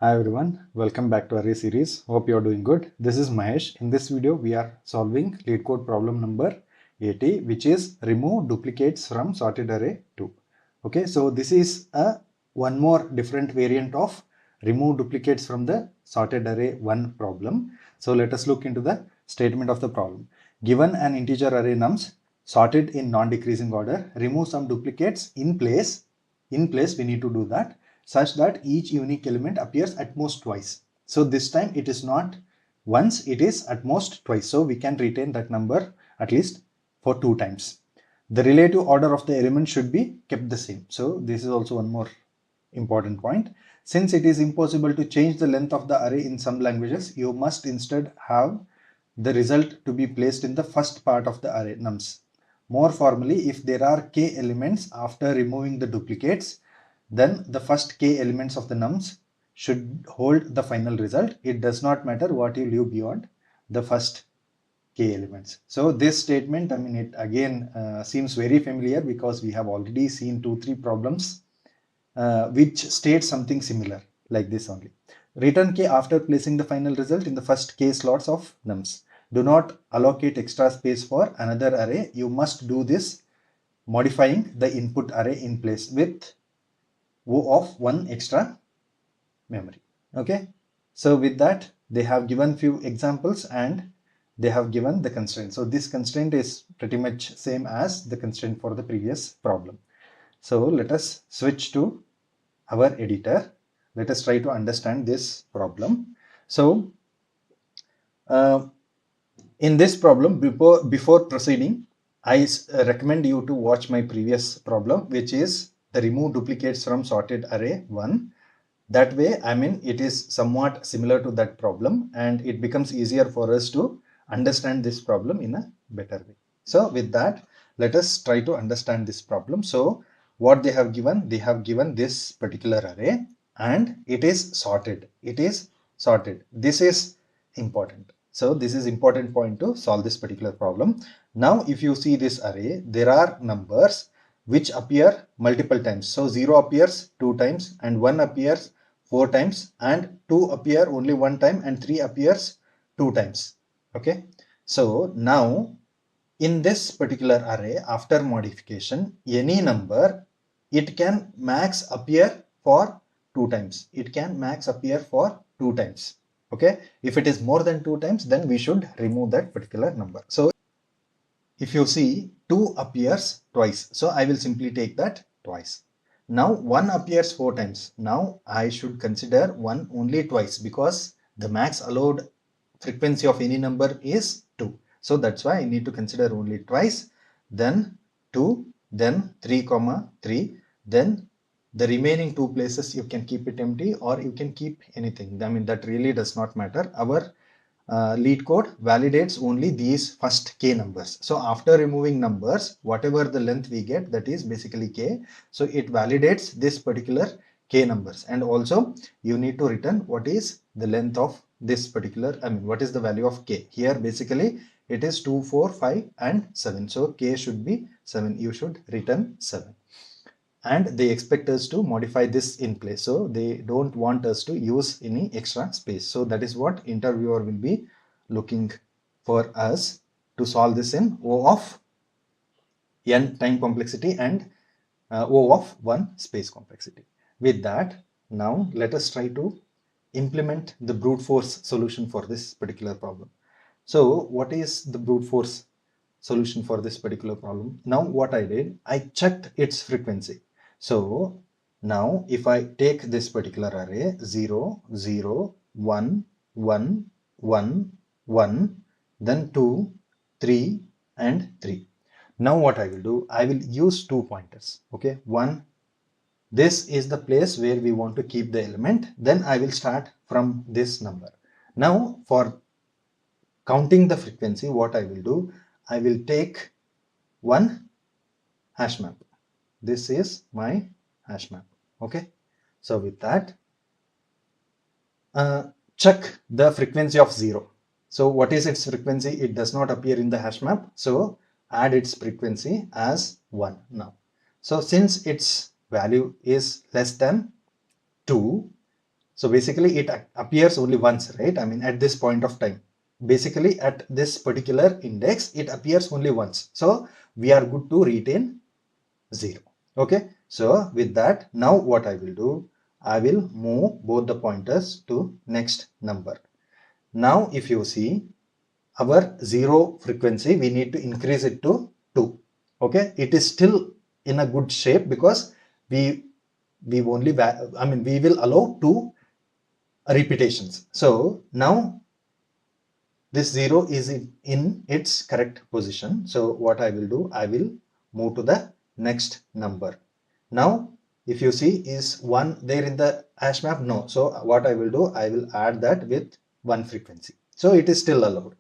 Hi everyone, welcome back to Array series. Hope you are doing good. This is Mahesh. In this video, we are solving LeetCode problem number 80, which is remove duplicates from sorted array 2. Okay, so this is one more different variant of remove duplicates from the sorted array 1 problem. So let us look into the statement of the problem. Given an integer array nums sorted in non-decreasing order, remove some duplicates in place. We need to do that such that each unique element appears at most twice. So this time it is not once, it is at most twice. So we can retain that number at least for 2 times. The relative order of the element should be kept the same. So this is also one more important point. Since it is impossible to change the length of the array in some languages, you must instead have the result to be placed in the first part of the array nums. More formally, if there are k elements after removing the duplicates, then the first k elements of the nums should hold the final result. It does not matter what you leave beyond the first k elements. So this statement, it again seems very familiar because we have already seen 2-3 problems which state something similar like this only. Return k after placing the final result in the first k slots of nums. Do not allocate extra space for another array. You must do this modifying the input array in place with of 1 extra memory. Okay, so with that they have given few examples and they have given the constraint. So this constraint is pretty much same as the constraint for the previous problem. So let us switch to our editor. Let us try to understand this problem. So in this problem, before proceeding, I recommend you to watch my previous problem, which is the remove duplicates from sorted array 1. That way, it is somewhat similar to that problem and it becomes easier for us to understand this problem in a better way. So with that, let us try to understand this problem. So what they have given this particular array and it is sorted. This is important. So this is important point to solve this particular problem. Now, if you see this array, there are numbers which appear multiple times. So 0 appears 2 times and 1 appears 4 times and 2 appear only 1 time and 3 appears 2 times. Okay. So now in this particular array, after modification, any number, it can max appear for 2 times. Okay. If it is more than 2 times, then we should remove that particular number. So if you see 2 appears twice, so I will simply take that twice. Now 1 appears 4 times. Now I should consider 1 only twice because the max allowed frequency of any number is 2. So that's why I need to consider only twice, then 2, then 3, 3, then the remaining 2 places you can keep it empty or you can keep anything. That really does not matter. Our LeetCode validates only these first k numbers. So after removing numbers, whatever the length we get, that is basically k. So it validates this particular k numbers. And also you need to return what is the length of this particular, what is the value of k. Here basically it is 2, 4, 5 and 7. So k should be 7. You should return 7. And they expect us to modify this in place. So they don't want us to use any extra space. So that is what interviewer will be looking for us to solve this in O of n time complexity and O of 1 space complexity. With that, now let us try to implement the brute force solution for this particular problem. So what is the brute force solution for this particular problem? Now what I did, I checked its frequency. So now if I take this particular array 0, 0, 1, 1, 1, 1, then 2, 3 and 3. Now what I will do, I will use 2 pointers. Okay, one, this is the place where we want to keep the element. Then I will start from this number. Now for counting the frequency, what I will do, I will take one hash map. This is my hash map. Okay. So with that, check the frequency of 0. So what is its frequency? It does not appear in the hash map. So add its frequency as 1 now. So since its value is less than 2, So basically it appears only once, right? I mean, at this point of time, basically at this particular index, it appears only once. So we are good to retain 0. Okay. So with that, now what I will do, I will move both the pointers to next number. Now, if you see our 0 frequency, we need to increase it to 2. Okay. It is still in a good shape because we only, I mean, we will allow 2 repetitions. So now this 0 is in its correct position. So what I will do, I will move to the next number. Now, if you see, is 1 there in the hash map? No. So what I will do, I will add that with 1 frequency. So it is still allowed.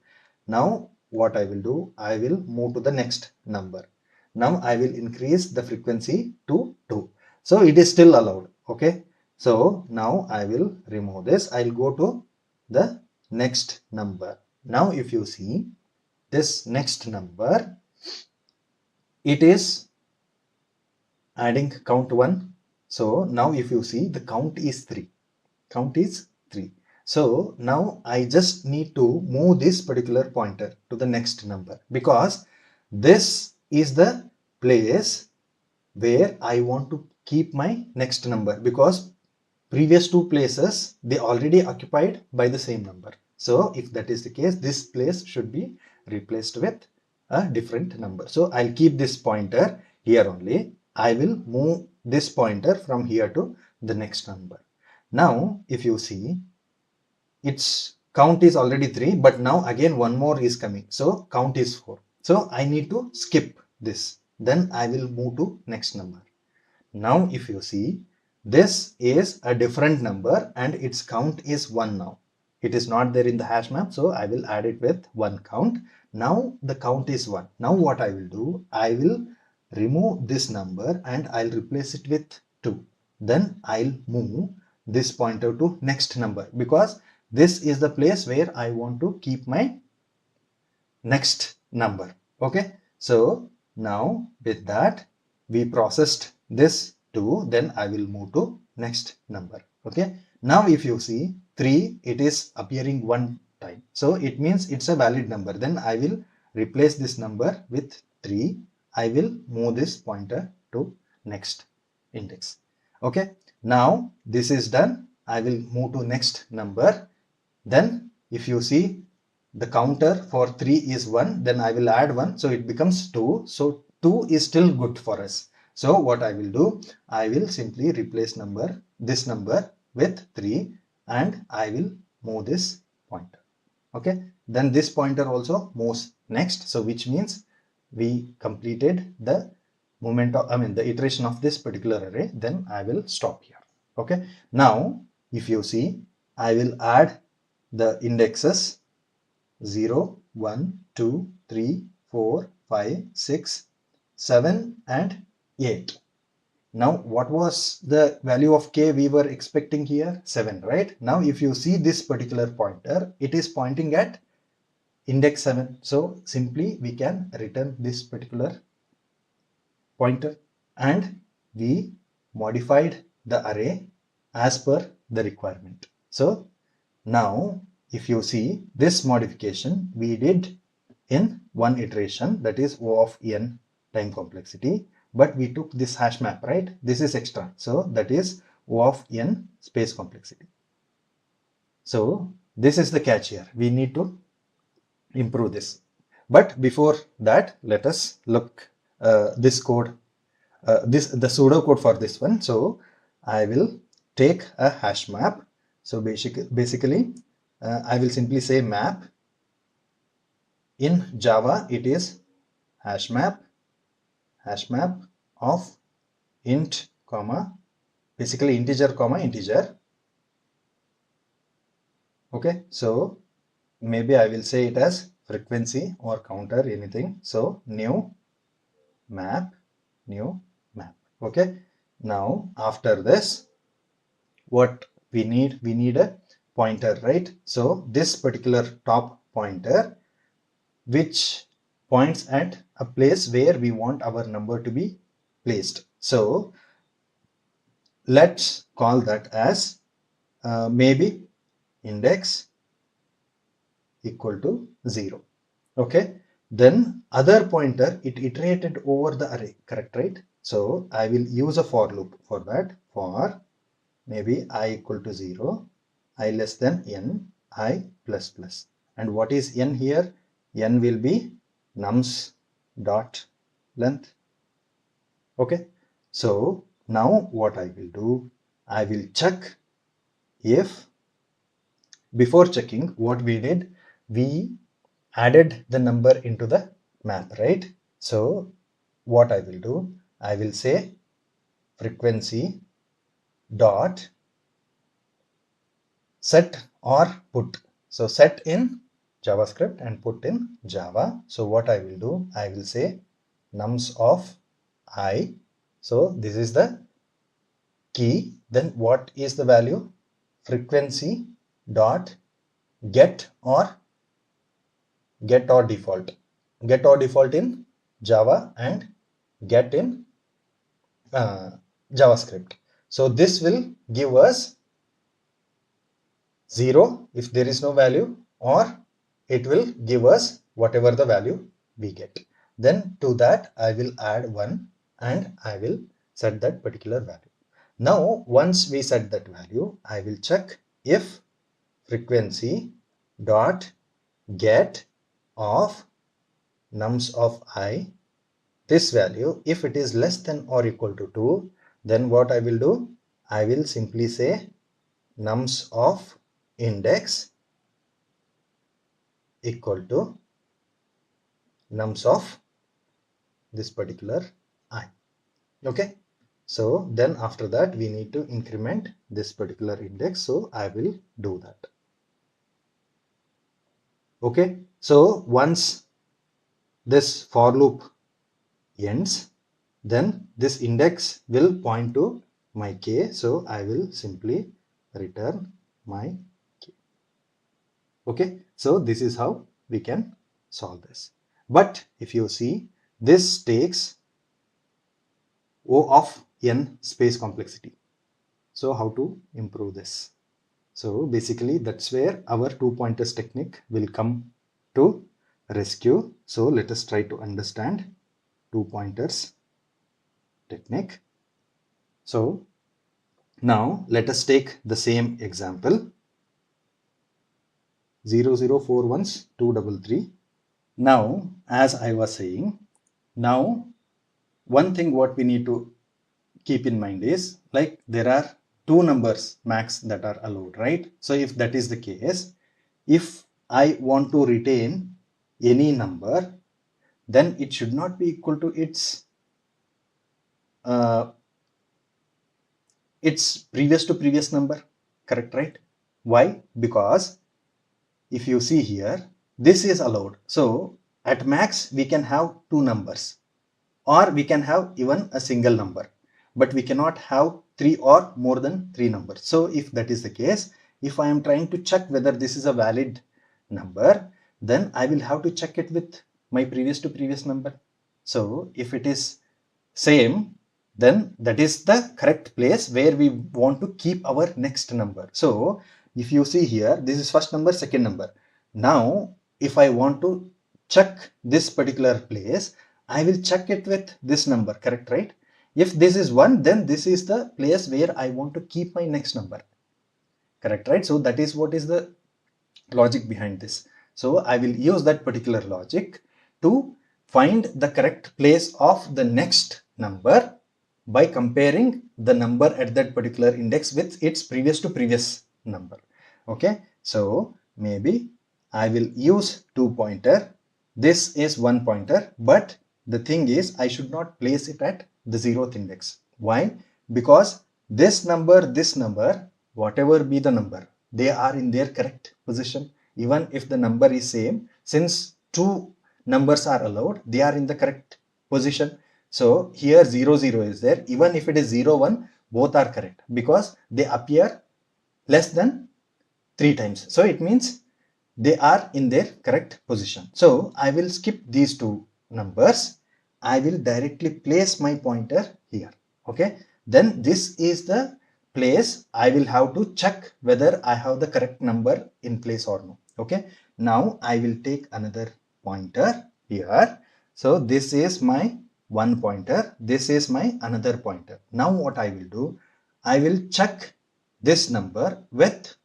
Now what I will do, I will move to the next number. Now I will increase the frequency to 2. So it is still allowed. Okay. So now I will remove this. I'll go to the next number. Now if you see this next number, it is adding count 1. So now if you see, the count is 3. Count is 3. So now I just need to move this particular pointer to the next number, because this is the place where I want to keep my next number, because previous 2 places, they already occupied by the same number. So if that is the case, this place should be replaced with a different number. So I'll keep this pointer here only. I will move this pointer from here to the next number. Now, if you see, its count is already 3, but now again one more is coming. So count is 4. So I need to skip this. Then I will move to next number. Now, if you see, this is a different number and its count is 1 now. It is not there in the hash map, so I will add it with 1 count. Now the count is 1. Now what I will do, I will remove this number and I'll replace it with 2. Then I'll move this pointer to next number, because this is the place where I want to keep my next number. Okay. So now with that, we processed this 2, then I will move to next number. Okay. Now if you see 3, it is appearing 1 time. So it means it's a valid number. Then I will replace this number with 3. I will move this pointer to next index. Okay. Now this is done. I will move to next number. Then if you see, the counter for 3 is 1, then I will add 1, so it becomes 2. So 2 is still good for us. So what I will do, I will simply replace this number with 3 and I will move this pointer. Okay. Then this pointer also moves next. So which means we completed the movement of, the iteration of this particular array. Then I will stop here. Okay. Now if you see, I will add the indexes 0, 1, 2, 3, 4, 5, 6, 7 and 8. Now what was the value of k we were expecting here? 7, right? Now if you see this particular pointer, it is pointing at index 7. So simply we can return this particular pointer and we modified the array as per the requirement. So now if you see, this modification we did in one iteration, that is O of n time complexity, but we took this hash map, right? This is extra. So that is O of n space complexity. So this is the catch here. We need to improve this. But before that, let us look this code, the pseudo code for this one. So I will take a hash map. So basically I will simply say map. In Java, it is hash map of int, comma, basically integer, comma, integer. Okay, so maybe I will say it as frequency or counter, anything. So new map. Okay, now after this, what we need a pointer, right? So this particular top pointer, which points at a place where we want our number to be placed. So let's call that as maybe index equal to 0. Okay, then other pointer, it iterated over the array, correct, right? So I will use a for loop for that. For maybe I equal to 0, I less than n, I plus plus. And what is n here? N will be nums dot length. Okay, so now what I will do, I will check if, before checking, what we did, we added the number into the map, right? So what I will do, I will say frequency dot set or put. So set in JavaScript and put in Java. So what I will do, I will say nums of I. So this is the key. Then what is the value? Frequency dot get or default. Get or default in Java and get in JavaScript. So this will give us 0 if there is no value, or it will give us whatever the value we get. Then to that I will add 1 and I will set that particular value. Now once we set that value, I will check if frequency dot get of nums of I, this value, if it is less than or equal to 2, then what I will do, I will simply say nums of index equal to nums of this particular I. Okay, so then after that we need to increment this particular index, so I will do that. Okay, so once this for loop ends, then this index will point to my k, so I will simply return my k. Okay, so this is how we can solve this. But if you see, this takes O of n space complexity. So how to improve this? So basically that's where our two pointers technique will come to rescue. So let us try to understand two pointers technique. So now let us take the same example, 0041's 233. Now as I was saying, now one thing what we need to keep in mind is, like, there are two numbers max that are allowed, right? So if that is the case, if I want to retain any number, then it should not be equal to its previous number, correct, right? Why? Because if you see here, this is allowed. So at max we can have two numbers, or we can have even a single number, but we cannot have three or more than three numbers. So if that is the case, if I am trying to check whether this is a valid number, then I will have to check it with my previous number. So if it is same, then that is the correct place where we want to keep our next number. So if you see here, this is first number, second number. Now if I want to check this particular place, I will check it with this number, correct, right? If this is 1, then this is the place where I want to keep my next number, correct, right? So that is what is the logic behind this. So I will use that particular logic to find the correct place of the next number by comparing the number at that particular index with its previous number. Okay, so maybe I will use two pointer. This is one pointer, but the thing is I should not place it at the 0th index. Why? Because this number, whatever be the number, they are in their correct position. Even if the number is same, since two numbers are allowed, they are in the correct position. So here 0, 0 is there. Even if it is 0, 1, both are correct because they appear less than 3 times. So it means they are in their correct position. So I will skip these two numbers. I will directly place my pointer here. Okay. Then this is the place, I will have to check whether I have the correct number in place or no. Okay. Now I will take another pointer here. So this is my one pointer. This is my another pointer. Now what I will do, I will check this number with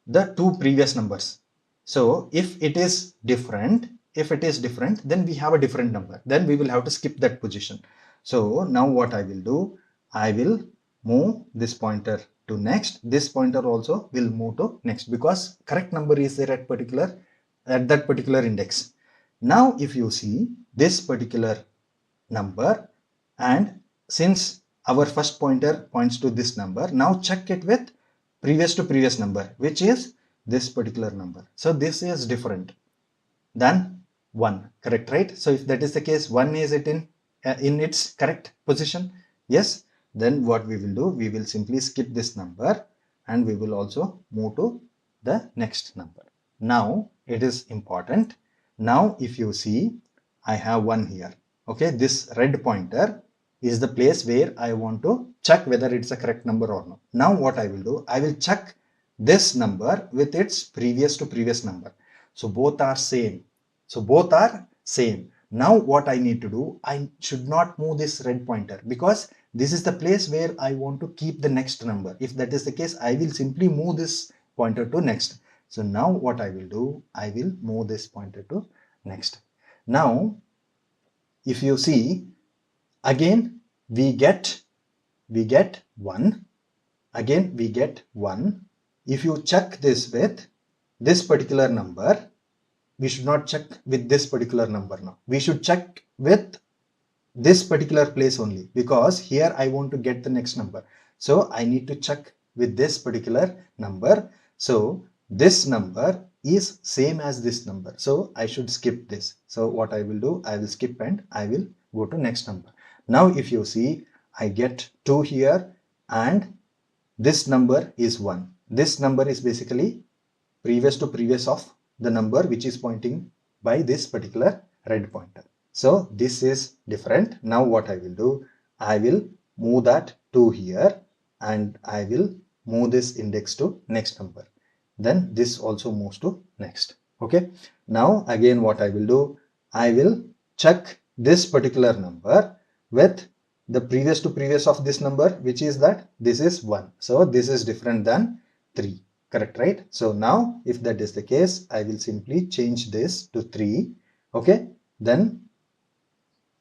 the two previous numbers. So if it is different, then we have a different number. Then we will have to skip that position. So now what I will do, I will move this pointer to next. This pointer also will move to next because correct number is there at that particular index. Now if you see this particular number, and since our first pointer points to this number, now check it with previous to previous number, which is this particular number. So this is different than 1, correct, right? So if that is the case, 1 is it in its correct position? Yes. Then what we will do, we will simply skip this number and we will also move to the next number. Now it is important. Now if you see, I have 1 here. Okay, this red pointer is the place where I want to check whether it's a correct number or not. Now what I will do, I will check this number with its previous to previous number. So both are same. Now what I need to do, I should not move this red pointer because this is the place where I want to keep the next number. If that is the case, I will simply move this pointer to next. So now what I will do, I will move this pointer to next. Now if you see, again we get 1. Again we get 1. If you check this with this particular number, we should not check with this particular number now. We should check with this particular place only because here I want to get the next number. So I need to check with this particular number. So this number is same as this number. So I should skip this. So what I will do, I will skip and I will go to next number. Now if you see, I get 2 here and this number is 1. This number is basically previous to previous of the number which is pointing by this particular red pointer. So this is different. Now what I will do, I will move that 2 here and I will move this index to next number. Then this also moves to next. Okay. Now again what I will do, I will check this particular number with the previous to previous of this number, which is that this is 1. So this is different than 3. Correct, right? So now if that is the case, I will simply change this to 3. Okay. Then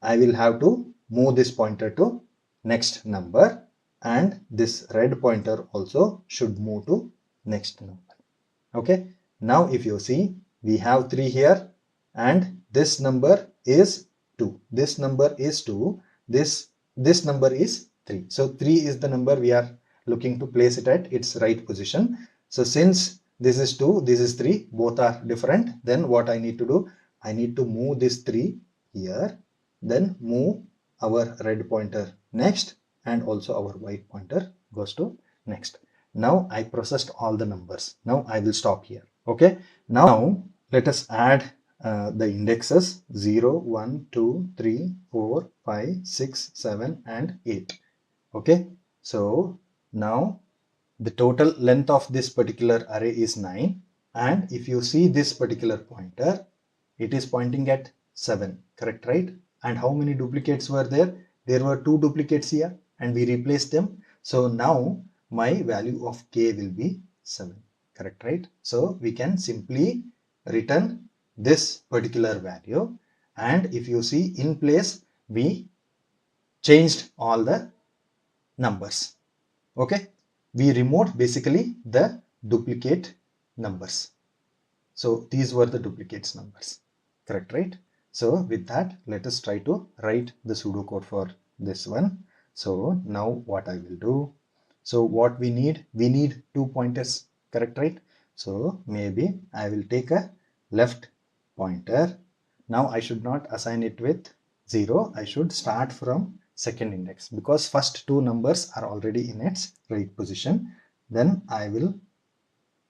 I will have to move this pointer to next number and this red pointer also should move to next number. Okay. Now if you see, we have 3 here and this number is 2. This number is 2. This number is 3. So 3 is the number we are looking to place it at its right position. So since this is 2, this is 3, both are different, then what I need to do, I need to move this 3 here, then move our red pointer next and also our white pointer goes to next. Now I processed all the numbers. Now I will stop here. Okay. Now let us add the indexes 0, 1, 2, 3, 4, 5, 6, 7 and 8. Okay. So now the total length of this particular array is 9. And if you see this particular pointer, it is pointing at 7. Correct, right? And how many duplicates were there? There were 2 duplicates here and we replaced them. So now my value of k will be 7. Correct, right? So we can simply return this particular value. And if you see in place, we changed all the numbers. Okay. We removed basically the duplicate numbers. So these were the duplicates numbers. Correct, right? So with that, let us try to write the pseudocode for this one. So now what I will do, so what we need 2 pointers. Correct, right? So maybe I will take a left pointer. Now I should not assign it with 0. I should start from second index because first 2 numbers are already in its right position. Then I will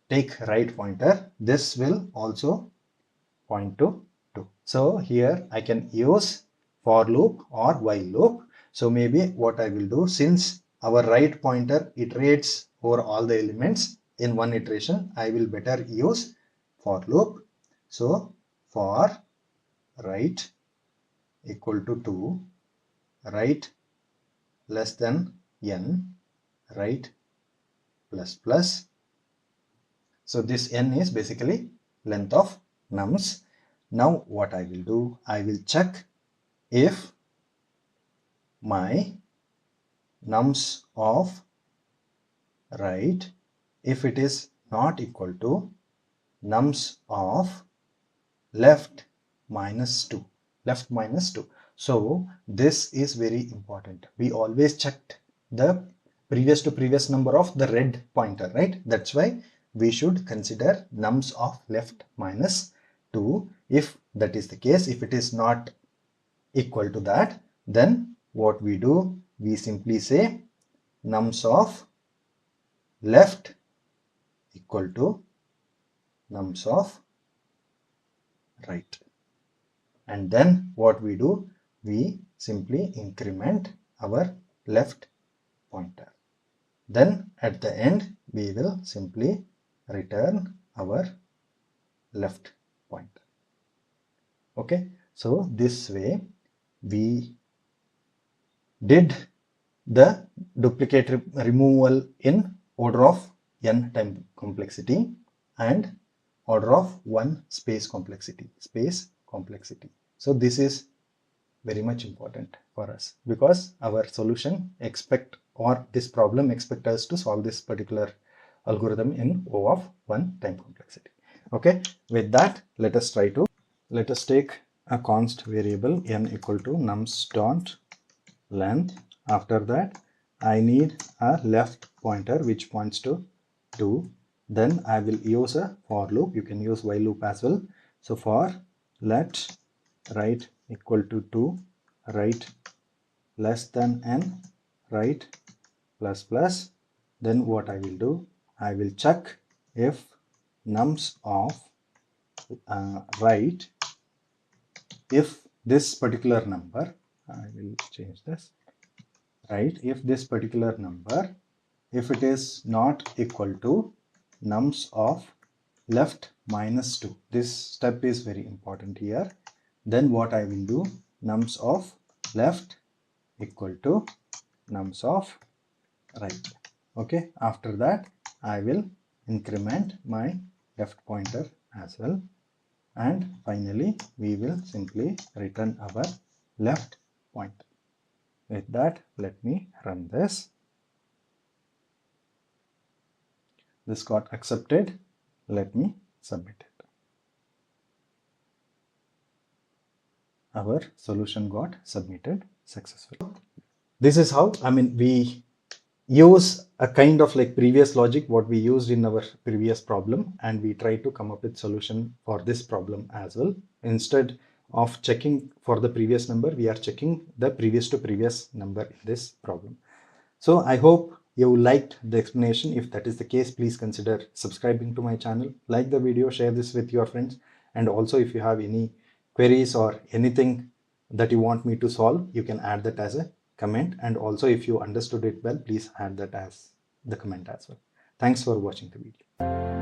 take right pointer. This will also point to 2. So here I can use for loop or while loop. So maybe what I will do, since our right pointer iterates over all the elements in one iteration, I will better use for loop. So for right equal to 2, right less than n, right plus plus. So this n is basically length of nums. Now what I will do, I will check if my nums of right, if it is not equal to nums of left minus 2, left minus 2. So this is very important. We always checked the previous to previous number of the red pointer, right? That's why we should consider nums of left minus 2. If that is the case, if it is not equal to that, then what we do, we simply say nums of left equal to nums of right. And then what we do, we simply increment our left pointer. Then at the end, we will simply return our left pointer. Okay, so this way we did the duplicate removal in order of n time complexity and order of 1 space complexity. So this is very much important for us because our solution expect, or this problem expect us to solve this particular algorithm in O of 1 time complexity. Okay, with that, let us take a const variable n equal to nums dot length. After that, I need a left pointer which points to 2. Then I will use a for loop. You can use while loop as well. So for let right equal to 2, right less than n, right plus plus. Then what I will do, I will check if nums of right, if this particular number, I will change this, right, if this particular number, if it is not equal to nums of left minus 2, this step is very important here, then what I will do, nums of left equal to nums of right. Okay, after that I will increment my left pointer as well, and finally we will simply return our left pointer. With that, let me run this. This got accepted. Let me submit it. Our solution got submitted successfully. This is how, we use a kind of like previous logic what we used in our previous problem, and we try to come up with solution for this problem as well. Instead of checking for the previous number, we are checking the previous to previous number in this problem. So I hope you liked the explanation. If that is the case, please consider subscribing to my channel, like the video, share this with your friends, and also if you have any queries or anything that you want me to solve, you can add that as a comment, and also if you understood it well, please add that as the comment as well. Thanks for watching the video.